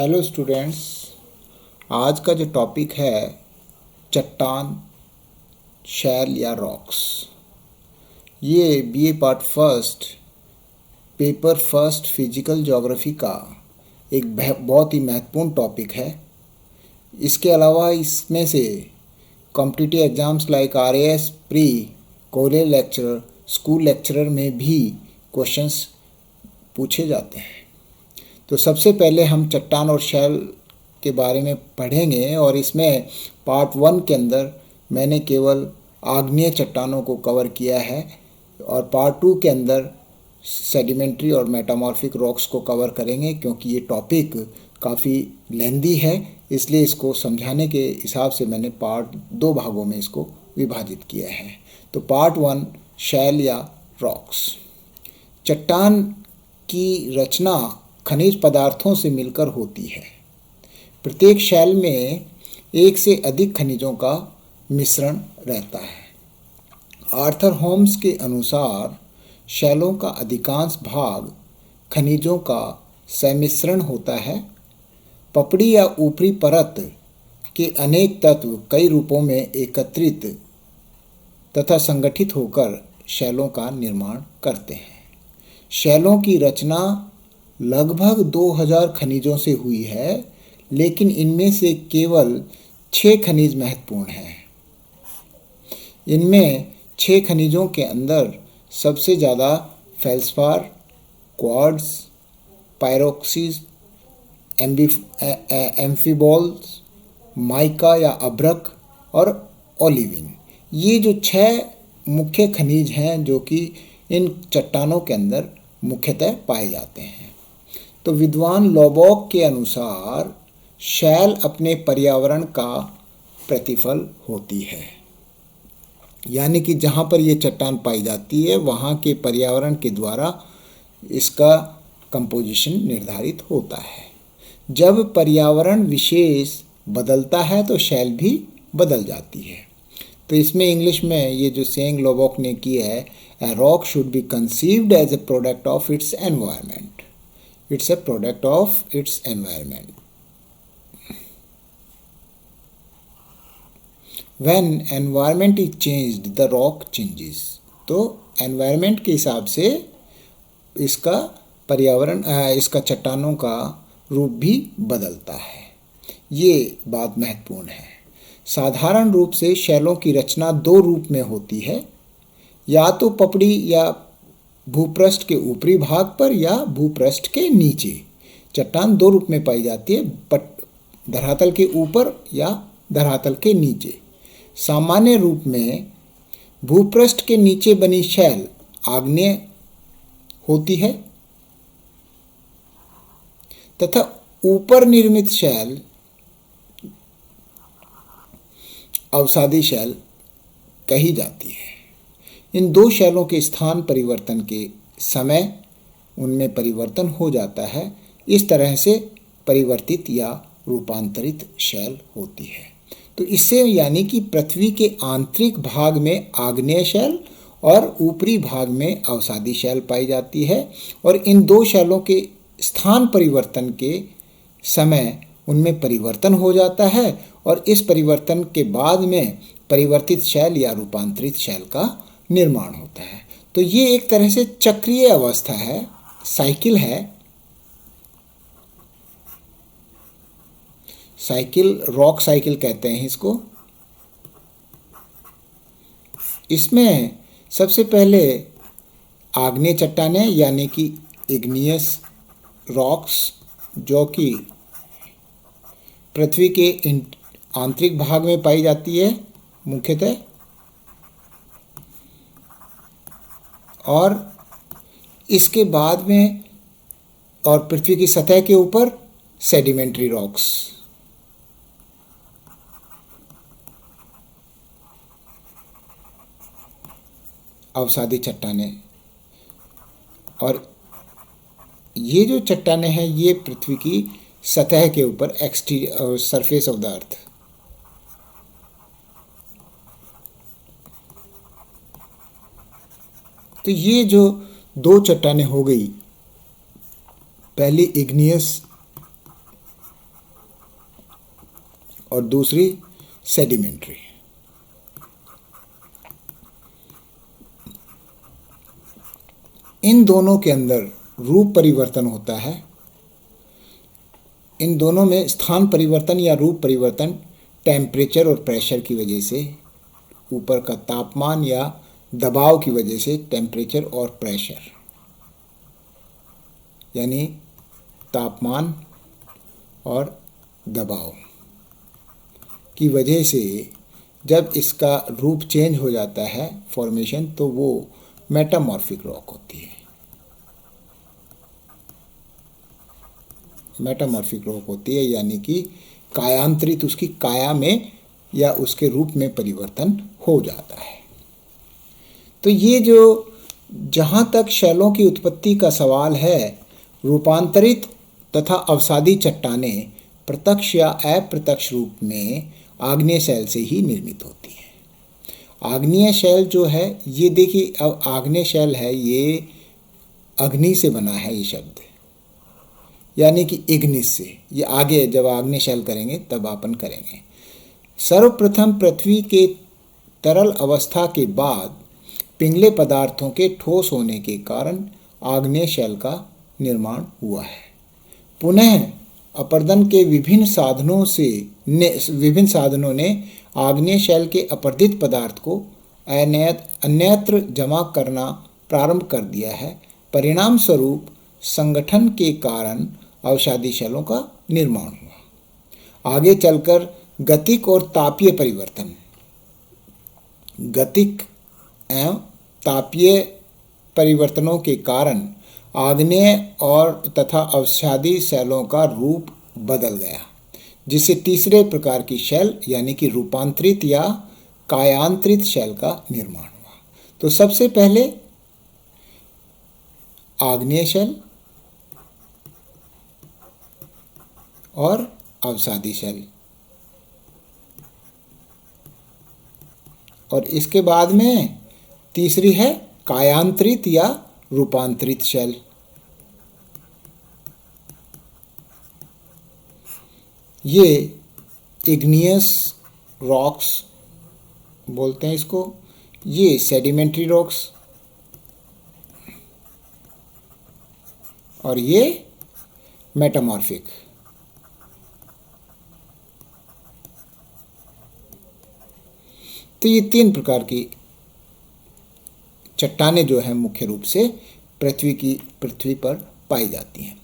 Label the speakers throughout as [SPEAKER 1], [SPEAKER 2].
[SPEAKER 1] Hello students. आज का जो टॉपिक है चट्टान, शैल या रॉक्स, ये BA part first paper first physical geography का एक बहुत ही महत्वपूर्ण टॉपिक है। इसके अलावा इसमें से competitive exams like RAS, pre, college lecturer, school lecturer में भी क्वेश्चंस पूछे जाते हैं। तो सबसे पहले हम चट्टान और शैल के बारे में पढ़ेंगे और इसमें पार्ट 1 के अंदर मैंने केवल आग्नेय चट्टानों को कवर किया है और पार्ट 2 के अंदर सेडिमेंट्री और मेटामॉर्फिक रॉक्स को कवर करेंगे, क्योंकि ये टॉपिक काफ़ी लेंदी है, इसलिए इसको समझाने के हिसाब से मैंने पार्ट 2 भागों में इसको विभाजित किया है। तो पार्ट 1 शैल या रॉक्स। चट्टान की रचना खनिज पदार्थों से मिलकर होती है। प्रत्येक शैल में एक से अधिक खनिजों का मिश्रण रहता है। आर्थर होम्स के अनुसार शैलों का अधिकांश भाग खनिजों का सम्मिश्रण होता है। पपड़ी या ऊपरी परत के अनेक तत्व कई रूपों में एकत्रित तथा संगठित होकर शैलों का निर्माण करते हैं। शैलों की रचना लगभग 2000 खनिजों से हुई है, लेकिन इनमें से केवल 6 खनिज महत्वपूर्ण हैं। इनमें 6 खनिजों के अंदर सबसे ज़्यादा फेल्सपार, क्वार्ट्ज, पायरोक्सीज, एम्फीबॉल्स, माइका या अभ्रक और ओलिविन, ये जो 6 मुख्य खनिज हैं जो कि इन चट्टानों के अंदर मुख्यतः पाए जाते हैं। तो विद्वान लोबॉक के अनुसार शैल अपने पर्यावरण का प्रतिफल होती है, यानी कि जहाँ पर ये चट्टान पाई जाती है वहाँ के पर्यावरण के द्वारा इसका कंपोजिशन निर्धारित होता है। जब पर्यावरण विशेष बदलता है तो शैल भी बदल जाती है। तो इसमें इंग्लिश में ये जो सेइंग लोबॉक ने की है, a rock should be conceived as a product of its environment. It's a product of its environment. When environment is changed, the rock changes. तो environment के हिसाब से इसका पर्यावरण इसका चट्टानों का रूप भी बदलता है। ये बात महत्वपूर्ण है। साधारण रूप से शैलों की रचना 2 रूप में होती है, या तो पपड़ी या भूपृष्ठ के ऊपरी भाग पर या भूपृष्ठ के नीचे। चट्टान 2 रूप में पाई जाती है, धरातल के ऊपर या धरातल के नीचे। सामान्य रूप में भूपृष्ठ के नीचे बनी शैल आग्नेय होती है तथा ऊपर निर्मित शैल अवसादी शैल कही जाती है। इन 2 शैलों के स्थान परिवर्तन के समय उनमें परिवर्तन हो जाता है। इस तरह से परिवर्तित या रूपांतरित शैल होती है। तो इससे यानी कि पृथ्वी के आंतरिक भाग में आग्नेय शैल और ऊपरी भाग में अवसादी शैल पाई जाती है, और इन 2 शैलों के स्थान परिवर्तन के समय उनमें परिवर्तन हो जाता है, और इस परिवर्तन के बाद में परिवर्तित शैल या रूपांतरित शैल का निर्माण होता है। तो ये एक तरह से चक्रीय अवस्था है, साइकिल है। साइकिल, रॉक साइकिल कहते हैं इसको। इसमें सबसे पहले आग्नेय चट्टानें यानी कि इग्नियस रॉक्स, जो कि पृथ्वी के आंतरिक भाग में पाई जाती है मुख्यतः, और इसके बाद में और पृथ्वी की सतह के ऊपर सेडिमेंट्री रॉक्स। अवसादी चट्टानें, और ये जो चट्टानें हैं ये पृथ्वी की सतह के ऊपर exterior surface of the earth. तो ये जो 2 चट्टानें हो गई, पहली इग्नियस और दूसरी सेडिमेंट्री। इन दोनों के अंदर रूप परिवर्तन होता है। इन दोनों में स्थान परिवर्तन या रूप परिवर्तन टेम्परेचर और प्रेशर की वजह से, ऊपर का तापमान या दबाव की वजह से, टेम्परेचर और प्रेशर यानी तापमान और दबाव की वजह से जब इसका रूप चेंज हो जाता है फॉर्मेशन, तो वो मेटामॉर्फिक रॉक होती है। मेटामॉर्फिक रॉक होती है यानी कि कायांतरित, उसकी काया में या उसके रूप में परिवर्तन हो जाता है। तो ये जो जहाँ तक शैलों की उत्पत्ति का सवाल है, रूपांतरित तथा अवसादी चट्टानें प्रत्यक्ष या अप्रत्यक्ष रूप में आग्नेय शैल से ही निर्मित होती हैं। आग्नेय शैल जो है, ये देखिए, अब आग्नेय शैल है, ये अग्नि से बना है ये शब्द, यानी कि इग्निस से। ये आगे जब आग्नेय शैल करेंगे तब अपन करेंगे। सर्वप्रथम पृथ्वी के तरल अवस्था के बाद पिंगले पदार्थों के ठोस होने के कारण आग्नेय शैल का निर्माण हुआ है। पुनः अपर्दन के विभिन्न साधनों ने आग्नेय शैल के अपर्दित पदार्थ को अन्यत्र जमा करना प्रारंभ कर दिया है। परिणाम स्वरूप संगठन के कारण अवसादी शैलों का निर्माण हुआ। आगे चलकर गतिक और तापीय परिवर्तन, गतिक एवं तापीय परिवर्तनों के कारण आग्नेय और तथा अवसादी शैलों का रूप बदल गया, जिससे तीसरे प्रकार की शैल यानी कि रूपांतरित या कायांतरित शैल का निर्माण हुआ। तो सबसे पहले आग्नेय शैल और अवसादी शैल, और इसके बाद में तीसरी है कायांतरित या रूपांतरित शैल। ये इग्नियस रॉक्स बोलते हैं इसको, ये सेडिमेंट्री रॉक्स, और ये मेटामॉर्फिक। तो ये तीन प्रकार की चट्टानें जो हैं मुख्य रूप से पृथ्वी पर पाई जाती हैं।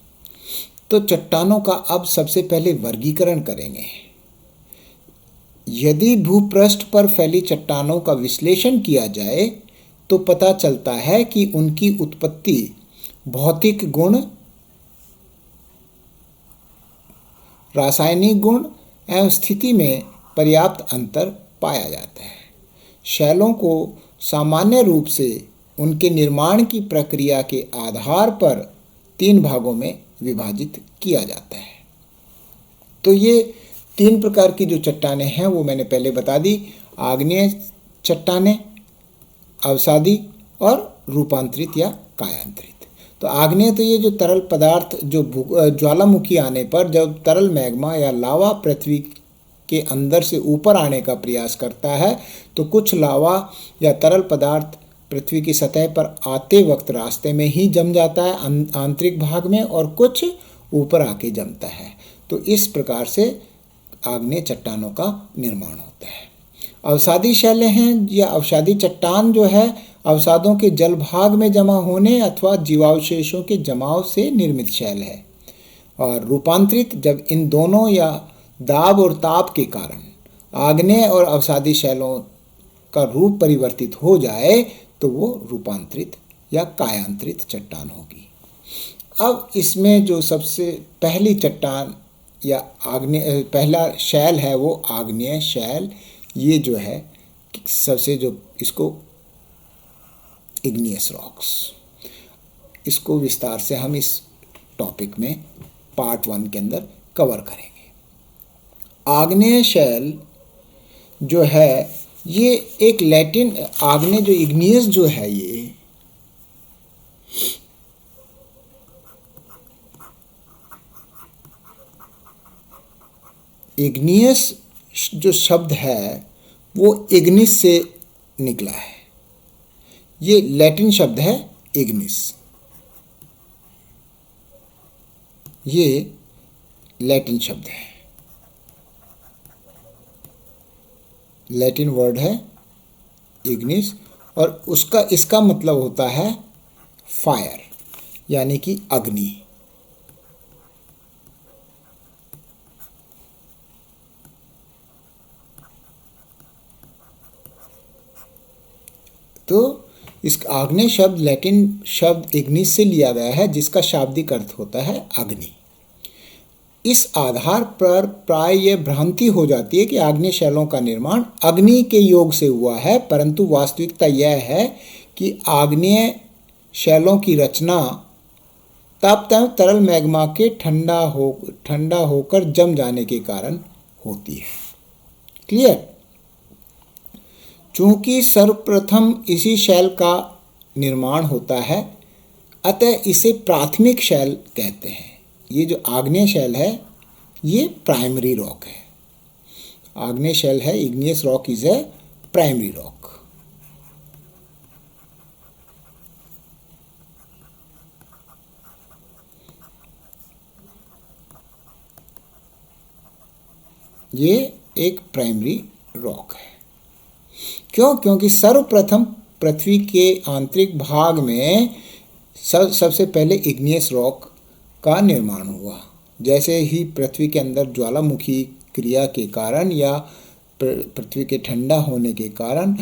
[SPEAKER 1] तो चट्टानों का अब सबसे पहले वर्गीकरण करेंगे। यदि भूपृष्ठ पर फैली चट्टानों का विश्लेषण किया जाए तो पता चलता है कि उनकी उत्पत्ति, भौतिक गुण, रासायनिक गुण एवं स्थिति में पर्याप्त अंतर पाया जाता है। शैलों को सामान्य रूप से उनके निर्माण की प्रक्रिया के आधार पर तीन भागों में विभाजित किया जाता है। तो ये तीन प्रकार की जो चट्टानें हैं वो मैंने पहले बता दी, आग्नेय चट्टानें, अवसादी और रूपांतरित या कायांतरित। तो आग्नेय तो ये जो तरल पदार्थ जो ज्वालामुखी आने पर जब तरल मैग्मा या लावा पृथ्वी के अंदर से ऊपर आने का प्रयास करता है, तो कुछ लावा या तरल पदार्थ पृथ्वी की सतह पर आते वक्त रास्ते में ही जम जाता है आंतरिक भाग में, और कुछ ऊपर आके जमता है। तो इस प्रकार से आग्नेय चट्टानों का निर्माण होता है। अवसादी शैलें हैं या अवसादी चट्टान जो है अवसादों के जल भाग में जमा होने अथवा जीवावशेषों के जमाव से निर्मित शैल है। और रूपांतरित, जब इन दोनों या दाब और ताप के कारण आग्नेय और अवसादी शैलों का रूप परिवर्तित हो जाए तो वो रूपांतरित या कायांतरित चट्टान होगी। अब इसमें जो सबसे पहली चट्टान या आग्नेय पहला शैल है वो आग्नेय शैल, ये जो है सबसे जो इसको इग्नियस रॉक्स, इसको विस्तार से हम इस टॉपिक में पार्ट 1 के अंदर कवर करेंगे। आग्नेय शैल जो है ये एक लैटिन, आग्नेय जो इग्नियस जो है ये इग्नियस जो शब्द है वो इग्निस से निकला है। ये लैटिन शब्द है इग्निस, ये लैटिन शब्द है, लैटिन वर्ड है इग्निस, और इसका मतलब होता है फायर, यानी कि अग्नि। तो इस आग्नेय शब्द लैटिन शब्द इग्निस से लिया गया है, जिसका शाब्दिक अर्थ होता है अग्नि। इस आधार पर प्राय यह भ्रांति हो जाती है कि आग्नेय शैलों का निर्माण अग्नि के योग से हुआ है, परंतु वास्तविकता यह है कि आग्नेय शैलों की रचना तापतम तरल मैग्मा के ठंडा होकर जम जाने के कारण होती है। क्लियर? चूंकि सर्वप्रथम इसी शैल का निर्माण होता है, अतः इसे प्राथमिक शैल कहते हैं। ये जो आग्नेय शैल है ये प्राइमरी रॉक है। आग्नेय शैल है, igneous rock is a primary rock. ये एक प्राइमरी रॉक है। क्यों? क्योंकि सर्वप्रथम पृथ्वी के आंतरिक भाग में सबसे पहले इग्नियस रॉक का निर्माण हुआ। जैसे ही पृथ्वी के अंदर ज्वालामुखी क्रिया के कारण या पृथ्वी के ठंडा होने के कारण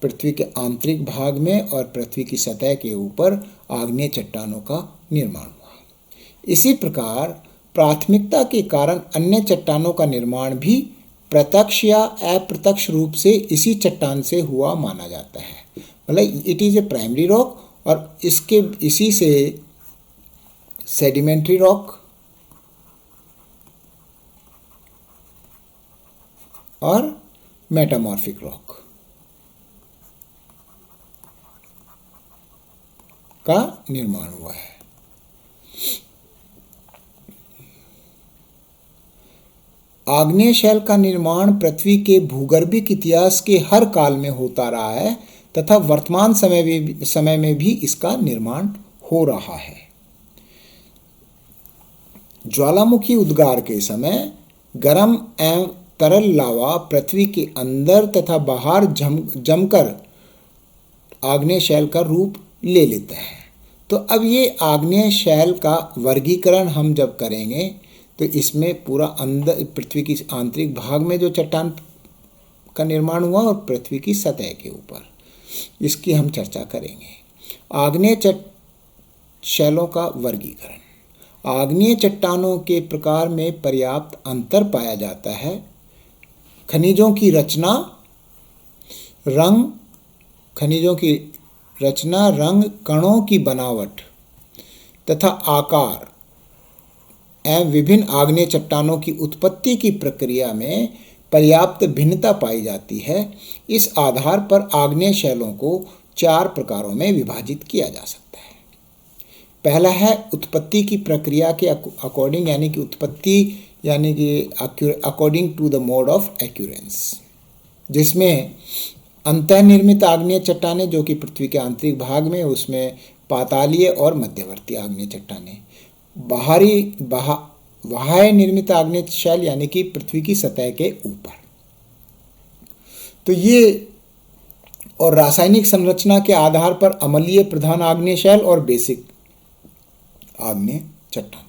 [SPEAKER 1] पृथ्वी के आंतरिक भाग में और पृथ्वी की सतह के ऊपर आग्नेय चट्टानों का निर्माण हुआ, इसी प्रकार प्राथमिकता के कारण अन्य चट्टानों का निर्माण भी प्रत्यक्ष या अप्रत्यक्ष रूप से इसी चट्टान से हुआ माना जाता है। मतलब it is a primary rock, और इसी से सेडिमेंट्री रॉक और मेटामॉर्फिक रॉक का निर्माण हुआ है। आग्नेय शैल का निर्माण पृथ्वी के भूगर्भिक इतिहास के हर काल में होता रहा है तथा वर्तमान समय में भी इसका निर्माण हो रहा है। ज्वालामुखी उद्गार के समय गर्म एवं तरल लावा पृथ्वी के अंदर तथा बाहर जमकर आग्नेय शैल का रूप ले लेता है। तो अब ये आग्नेय शैल का वर्गीकरण हम जब करेंगे तो इसमें पूरा अंदर पृथ्वी की आंतरिक भाग में जो चट्टान का निर्माण हुआ और पृथ्वी की सतह के ऊपर, इसकी हम चर्चा करेंगे। आग्नेय शैलों का वर्गीकरण। आग्नेय चट्टानों के प्रकार में पर्याप्त अंतर पाया जाता है। खनिजों की रचना, रंग, कणों की बनावट तथा आकार एवं विभिन्न आग्नेय चट्टानों की उत्पत्ति की प्रक्रिया में पर्याप्त भिन्नता पाई जाती है। इस आधार पर आग्नेय शैलों को 4 प्रकारों में विभाजित किया जा सकता है। पहला है उत्पत्ति की प्रक्रिया के अकॉर्डिंग, यानी कि according to the mode of occurrence, जिसमें अंतर्निर्मित आग्नेय चट्टानें जो कि पृथ्वी के आंतरिक भाग में, उसमें पातालीय और मध्यवर्ती आग्नेय चट्टानें, बाह्य निर्मित आग्नेय शैल यानी कि पृथ्वी की सतह के ऊपर। तो ये और रासायनिक संरचना के आधार पर अम्लीय प्रधान आग्नेय शैल और बेसिक आग्नेय चट्टान।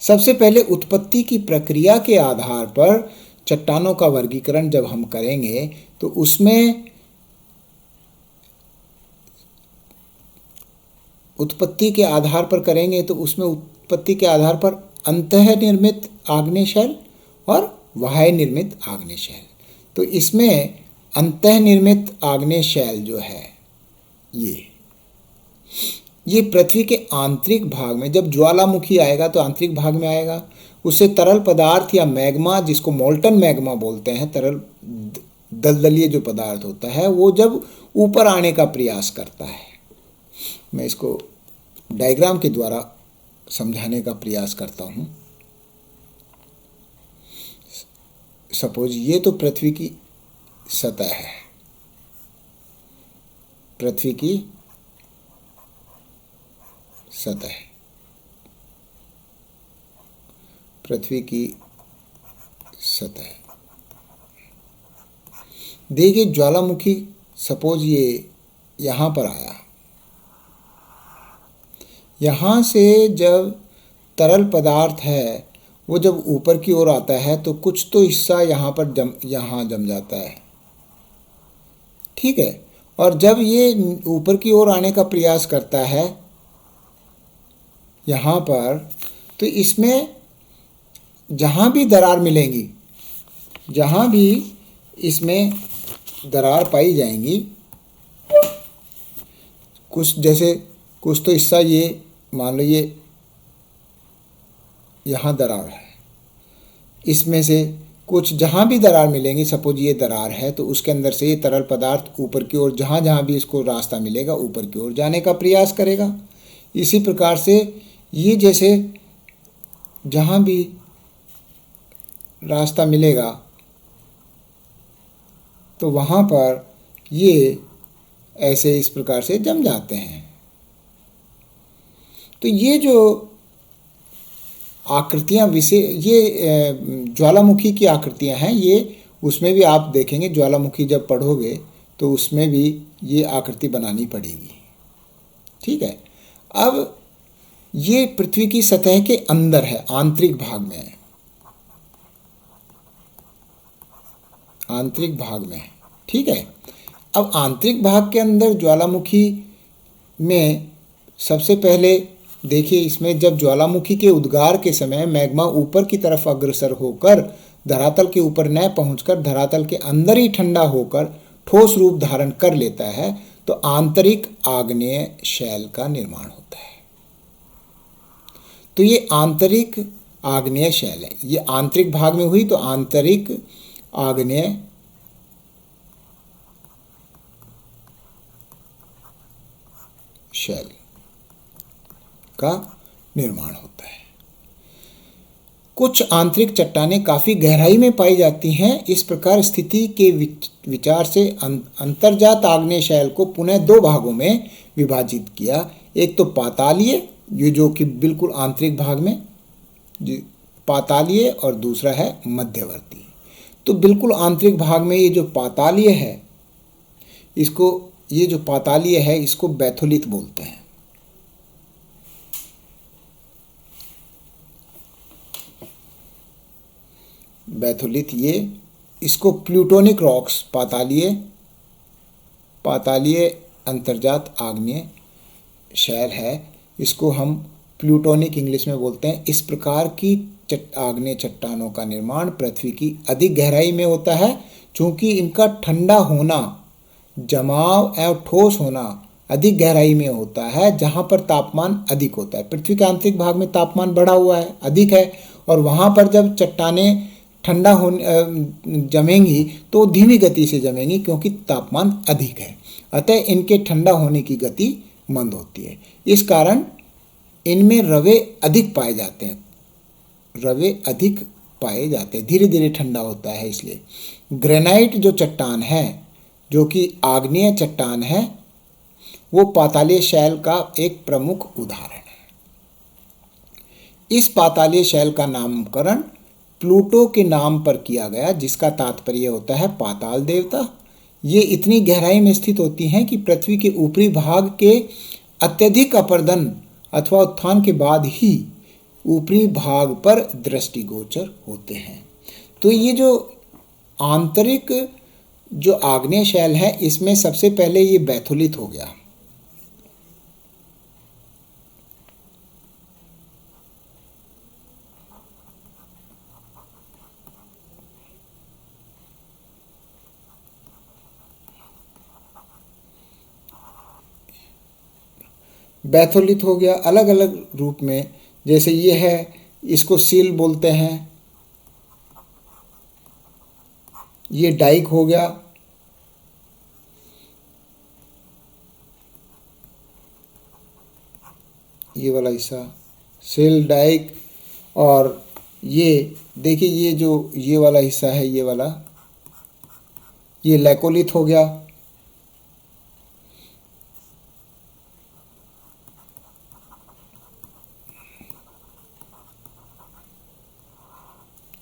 [SPEAKER 1] सबसे पहले उत्पत्ति की प्रक्रिया के आधार पर चट्टानों का वर्गीकरण जब हम करेंगे तो उसमें उत्पत्ति के आधार पर अंतःनिर्मित आग्नेय शैल और बाह्य निर्मित आग्नेय शैल। तो इसमें अंतःनिर्मित आग्नेय शैल जो है ये पृथ्वी के आंतरिक भाग में, जब ज्वालामुखी आएगा तो आंतरिक भाग में आएगा, उससे तरल पदार्थ या मैग्मा, जिसको मोल्टन मैग्मा बोलते हैं, तरल दलदलीय जो पदार्थ होता है, वो जब ऊपर आने का प्रयास करता है। मैं इसको डायग्राम के द्वारा समझाने का प्रयास करता हूँ। सपोज ये तो पृथ्वी की सतह है, पृथ्वी की सतह, पृथ्वी की सतह। देखिए ज्वालामुखी सपोज ये यहाँ पर आया, यहाँ से जब तरल पदार्थ है वो जब ऊपर की ओर आता है तो कुछ तो हिस्सा यहाँ पर यहाँ जम जाता है, ठीक है। और जब ये ऊपर की ओर आने का प्रयास करता है यहाँ पर, तो इसमें जहाँ भी दरार मिलेंगी, जहाँ भी इसमें दरार पाई जाएंगी, कुछ जैसे कुछ तो हिस्सा ये मान लो ये यहाँ दरार है, इसमें से कुछ जहाँ भी दरार मिलेंगी, सपोज ये दरार है तो उसके अंदर से ये तरल पदार्थ ऊपर की ओर जहाँ जहाँ भी इसको रास्ता मिलेगा ऊपर की ओर जाने का प्रयास करेगा। इसी प्रकार से ये जैसे जहाँ भी रास्ता मिलेगा तो वहाँ पर ये ऐसे इस प्रकार से जम जाते हैं। तो ये जो आकृतियाँ ये ज्वालामुखी की आकृतियाँ हैं, ये उसमें भी आप देखेंगे, ज्वालामुखी जब पढ़ोगे तो उसमें भी ये आकृति बनानी पड़ेगी, ठीक है। अब ये पृथ्वी की सतह के अंदर है, आंतरिक भाग में है, आंतरिक भाग में है, ठीक है। अब आंतरिक भाग के अंदर ज्वालामुखी में सबसे पहले देखिए, इसमें जब ज्वालामुखी के उद्गार के समय मैग्मा ऊपर की तरफ अग्रसर होकर धरातल के ऊपर न पहुंचकर धरातल के अंदर ही ठंडा होकर ठोस रूप धारण कर लेता है तो आंतरिक आग्नेय शैल का निर्माण होता है। तो ये आंतरिक आग्नेय शैल है, ये आंतरिक भाग में हुई तो आंतरिक आग्नेय शैल का निर्माण होता है। कुछ आंतरिक चट्टानें काफ़ी गहराई में पाई जाती हैं। इस प्रकार स्थिति के विचार से अंतर्जात आग्नेय शैल को पुनः दो भागों में विभाजित किया। एक तो पातालीय, ये जो कि बिल्कुल आंतरिक भाग में पातालीय, और दूसरा है मध्यवर्ती। तो बिल्कुल आंतरिक भाग में ये जो पातालीय है, इसको ये जो पातालीय है इसको बैथोलिथ बोलते हैं। बैथोलिथ, ये इसको प्लूटोनिक रॉक्स, पातालीय अंतर्जात आग्नेय शैल है, इसको हम प्लूटोनिक इंग्लिश में बोलते हैं। इस प्रकार की आग्नेय चट्टानों का निर्माण पृथ्वी की अधिक गहराई में होता है, चूँकि इनका ठंडा होना, जमाव एवं ठोस होना अधिक गहराई में होता है जहाँ पर तापमान अधिक होता है। पृथ्वी के आंतरिक भाग में तापमान बढ़ा हुआ है, अधिक है, और वहाँ पर जब चट्टानें ठंडा होने जमेंगी तो धीमी गति से जमेंगी क्योंकि तापमान अधिक है, अतः इनके ठंडा होने की गति मंद होती है। इस कारण इनमें रवे अधिक पाए जाते हैं, रवे अधिक पाए जाते हैं, धीरे धीरे ठंडा होता है। इसलिए ग्रेनाइट जो चट्टान है, जो कि आग्नेय चट्टान है, वो पातालीय शैल का एक प्रमुख उदाहरण है। इस पातालीय शैल का नामकरण प्लूटो के नाम पर किया गया, जिसका तात्पर्य होता है पाताल देवता। ये इतनी गहराई में स्थित होती हैं कि पृथ्वी के ऊपरी भाग के अत्यधिक अपरदन अथवा उत्थान के बाद ही ऊपरी भाग पर दृष्टिगोचर होते हैं। तो ये जो आंतरिक जो आग्नेय शैल है, इसमें सबसे पहले ये बैथोलिथ हो गया। बैथोलिथ हो गया अलग अलग रूप में, जैसे ये है, इसको सील बोलते हैं, ये डाइक हो गया, ये वाला हिस्सा सील डाइक, और ये देखिए, ये जो ये वाला हिस्सा है, ये वाला, ये लैकोलिथ हो गया।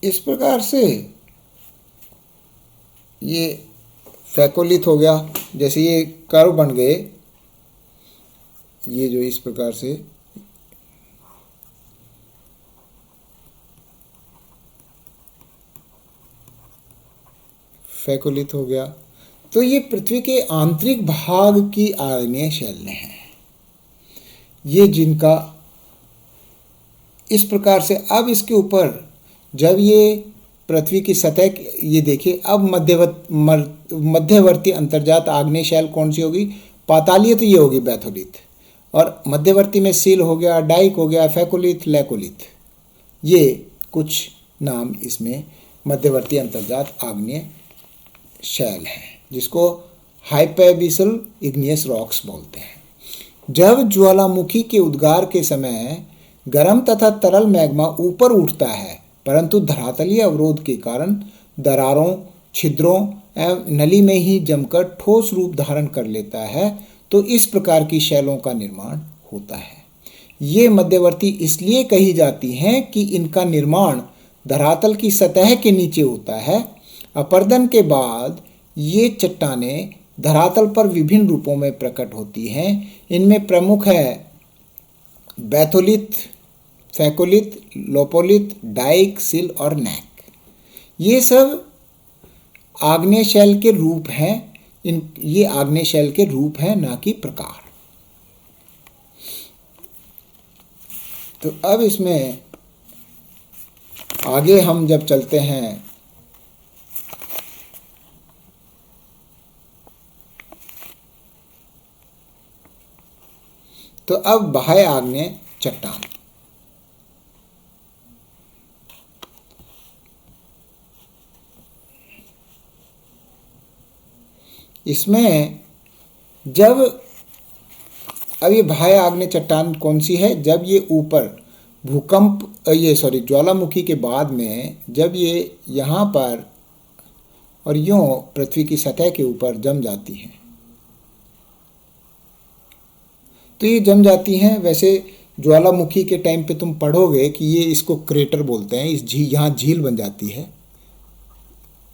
[SPEAKER 1] इस प्रकार से ये फैकोलिथ हो गया। जैसे ये कर्व बन गए, ये जो इस प्रकार से फैकोलिथ हो गया। तो ये पृथ्वी के आंतरिक भाग की आग्नेय शैलें हैं, ये जिनका इस प्रकार से। अब इसके ऊपर जब ये पृथ्वी की सतह, ये देखिए, अब मध्यवर्ती अंतर्जात आग्नेय शैल कौन सी होगी? पातालीय तो ये होगी बैथोलिथ, और मध्यवर्ती में सील हो गया, डाइक हो गया, फैकोलिथ, लैकोलिथ, ये कुछ नाम इसमें मध्यवर्ती अंतर्जात आग्नेय शैल है, जिसको हाइपैबिसल इग्नियस रॉक्स बोलते हैं। जब ज्वालामुखी के उद्गार के समय गर्म तथा तरल मैग्मा ऊपर उठता है, परंतु धरातलीय अवरोध के कारण दरारों, छिद्रों एवं नली में ही जमकर ठोस रूप धारण कर लेता है, तो इस प्रकार की शैलों का निर्माण होता है। ये मध्यवर्ती इसलिए कही जाती हैं कि इनका निर्माण धरातल की सतह के नीचे होता है। अपरदन के बाद ये चट्टानें धरातल पर विभिन्न रूपों में प्रकट होती हैं। इनमें प्रमुख है बैथोलिथ, फैकोलिथ, लोपोलिथ, डाइक, सिल और नैक। ये सब आग्नेय शैल के रूप हैं। ये आग्नेय शैल के रूप हैं, ना कि प्रकार। तो अब इसमें आगे हम जब चलते हैं तो अब बाह्य आग्नेय चट्टान, इसमें जब अब ये बाह्य आग्नेय चट्टान कौन सी है? जब ये ऊपर भूकंप, ज्वालामुखी के बाद में जब ये यहाँ पर और यूँ पृथ्वी की सतह के ऊपर जम जाती हैं, तो ये जम जाती हैं। वैसे ज्वालामुखी के टाइम पे तुम पढ़ोगे कि ये इसको क्रेटर बोलते हैं, इस यहाँ झील बन जाती है।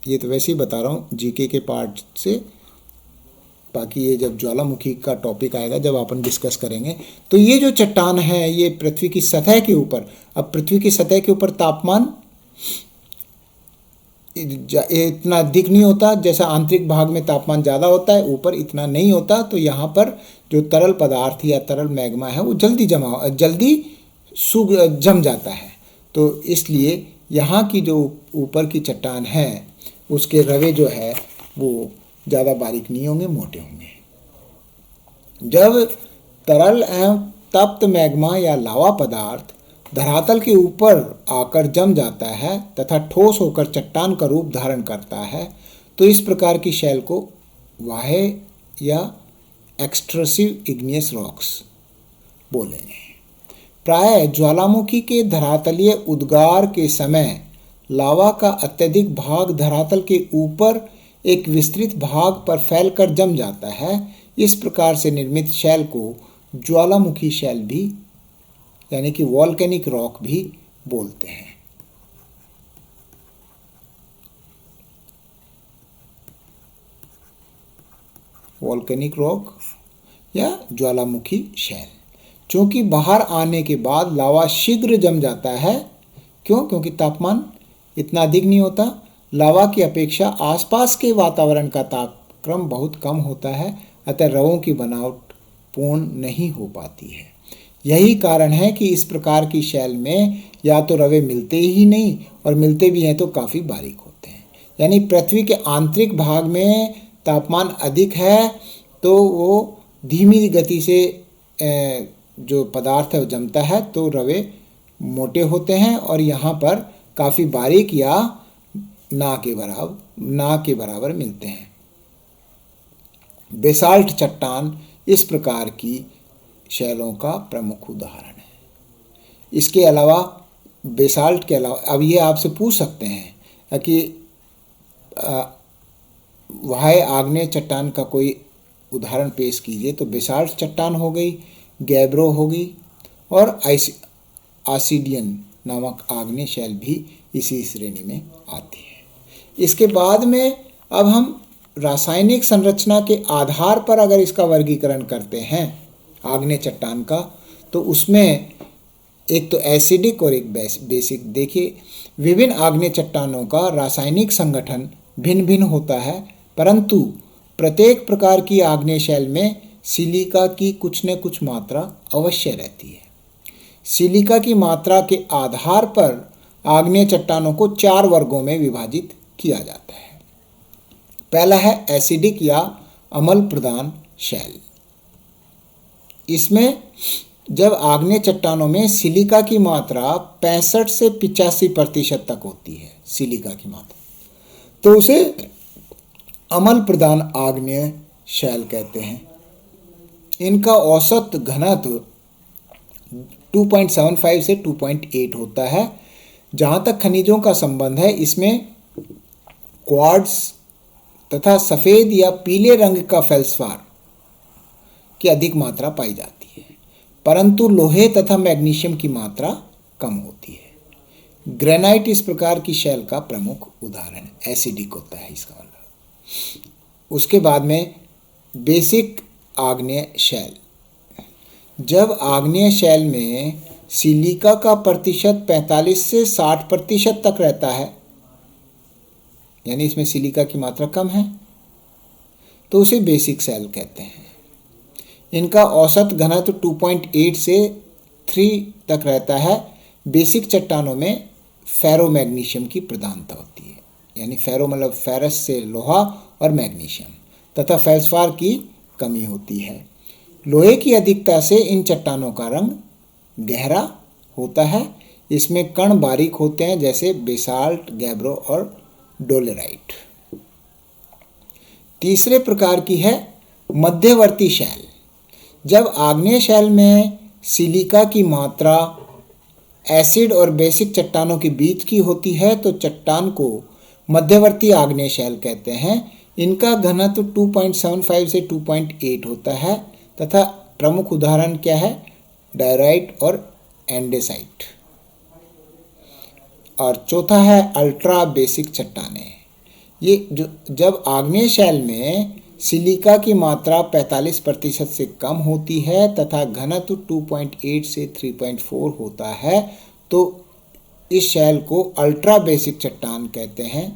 [SPEAKER 1] ये तो वैसे ही बता रहा हूँ जीके के पार्ट से, बाकी ये जब ज्वालामुखी का टॉपिक आएगा, जब अपन डिस्कस करेंगे। तो ये जो चट्टान है, ये पृथ्वी की सतह के ऊपर, अब पृथ्वी की सतह के ऊपर तापमान इतना अधिक नहीं होता, जैसा आंतरिक भाग में तापमान ज़्यादा होता है, ऊपर इतना नहीं होता। तो यहाँ पर जो तरल पदार्थ या तरल मैग्मा है वो जल्दी जम जाता है। तो इसलिए यहाँ की जो ऊपर की चट्टान है, उसके रवे जो है वो ज़्यादा बारीक नहीं होंगे, मोटे होंगे। जब तरल एवं तप्त मैग्मा या लावा पदार्थ धरातल के ऊपर आकर जम जाता है तथा ठोस होकर चट्टान का रूप धारण करता है, तो इस प्रकार की शैल को बाह्य या एक्सट्रूसिव इग्नियस रॉक्स बोलेंगे। प्राय ज्वालामुखी के धरातलीय उद्गार के समय लावा का अत्यधिक भाग धरातल के ऊपर एक विस्तृत भाग पर फैलकर जम जाता है। इस प्रकार से निर्मित शैल को ज्वालामुखी शैल भी, यानी कि वॉल्केनिक रॉक भी बोलते हैं। वॉल्केनिक रॉक या ज्वालामुखी शैल। चूंकि बाहर आने के बाद लावा शीघ्र जम जाता है। क्यों? क्योंकि तापमान इतना अधिक नहीं होता। लावा की अपेक्षा आसपास के वातावरण का तापक्रम बहुत कम होता है, अतः रवों की बनावट पूर्ण नहीं हो पाती है। यही कारण है कि इस प्रकार की शैल में या तो रवे मिलते ही नहीं, और मिलते भी हैं तो काफ़ी बारीक होते हैं। यानी पृथ्वी के आंतरिक भाग में तापमान अधिक है तो वो धीमी गति से जो पदार्थ है वो जमता है, तो रवे मोटे होते हैं और यहाँ पर काफ़ी बारीक या ना के बराबर मिलते हैं। बेसाल्ट चट्टान इस प्रकार की शैलों का प्रमुख उदाहरण है। इसके अलावा बेसाल्ट के अलावा, अब ये आपसे पूछ सकते हैं कि वाह्य आग्नेय चट्टान का कोई उदाहरण पेश कीजिए, तो बेसाल्ट चट्टान हो गई, गैब्रो हो गई, और आसिडियन नामक आग्नेय शैल भी इसी श्रेणी में आती है। इसके बाद में अब हम रासायनिक संरचना के आधार पर अगर इसका वर्गीकरण करते हैं आग्नेय चट्टान का, तो उसमें एक तो एसिडिक और एक बेसिक। देखिए, विभिन्न आग्नेय चट्टानों का रासायनिक संगठन भिन्न भिन्न होता है, परंतु प्रत्येक प्रकार की आग्नेय शैल में सिलिका की कुछ न कुछ मात्रा अवश्य रहती है। सिलिका की मात्रा के आधार पर आग्नेय चट्टानों को 4 वर्गों में विभाजित किया जाता है। पहला है एसिडिक या अम्ल प्रधान शैल। इसमें जब आग्नेय चट्टानों में सिलिका की मात्रा 65 से 85% तक होती है, सिलिका की मात्रा, तो उसे अम्ल प्रधान आग्नेय शैल कहते हैं। इनका औसत घनत्व 2.75 से 2.8 होता है। जहाँ तक खनिजों का संबंध है, इसमें क्वार्ट्ज तथा सफ़ेद या पीले रंग का फेल्सपार की अधिक मात्रा पाई जाती है, परंतु लोहे तथा मैग्नीशियम की मात्रा कम होती है। ग्रेनाइट इस प्रकार की शैल का प्रमुख उदाहरण है, एसिडिक होता है इसका मतलब। उसके बाद में बेसिक आग्नेय शैल। जब आग्नेय शैल में सिलिका का प्रतिशत 45 से 60% तक रहता है, यानी इसमें सिलिका की मात्रा कम है, तो उसे बेसिक शैल कहते हैं। इनका औसत घनत्व 2.8 से 3 तक रहता है। बेसिक चट्टानों में फेरोमैग्नीशियम की प्रधानता होती है, यानी फेरो मतलब फेरस से लोहा और मैग्नीशियम, तथा फेल्सपार की कमी होती है। लोहे की अधिकता से इन चट्टानों का रंग गहरा होता है। इसमें कण बारीक होते हैं, जैसे बेसाल्ट, गैब्रो और डोलेराइट। तीसरे प्रकार की है मध्यवर्ती शैल। जब आग्नेय शैल में सिलिका की मात्रा एसिड और बेसिक चट्टानों के बीच की होती है, तो चट्टान को मध्यवर्ती आग्नेय शैल कहते हैं। इनका घनत्व 2.75 से 2.8 होता है, तथा प्रमुख उदाहरण क्या है, डायराइट और एंडेसाइट। और चौथा है अल्ट्रा बेसिक चट्टानें। ये जब आग्नेय शैल में सिलिका की मात्रा 45% से कम होती है तथा घनत्व 2.8 से 3.4 होता है, तो इस शैल को अल्ट्रा बेसिक चट्टान कहते हैं।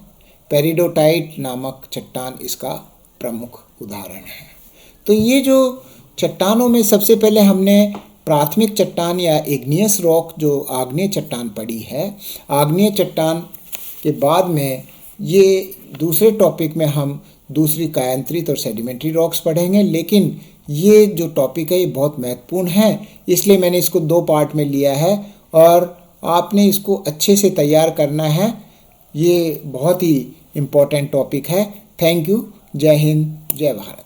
[SPEAKER 1] पेरिडोटाइट नामक चट्टान इसका प्रमुख उदाहरण है। तो ये जो चट्टानों में सबसे पहले हमने प्राथमिक चट्टान या इग्नियस रॉक जो आग्नेय चट्टान पढ़ी है। आग्नेय चट्टान के बाद में ये दूसरे टॉपिक में हम दूसरी कायांतरित और सेडिमेंट्री रॉक्स पढ़ेंगे, लेकिन ये जो टॉपिक है ये बहुत महत्वपूर्ण है, इसलिए मैंने इसको 2 पार्ट में लिया है और आपने इसको अच्छे से तैयार करना है। ये बहुत ही इम्पोर्टेंट टॉपिक है। Thank you. जय हिंद, जय भारत।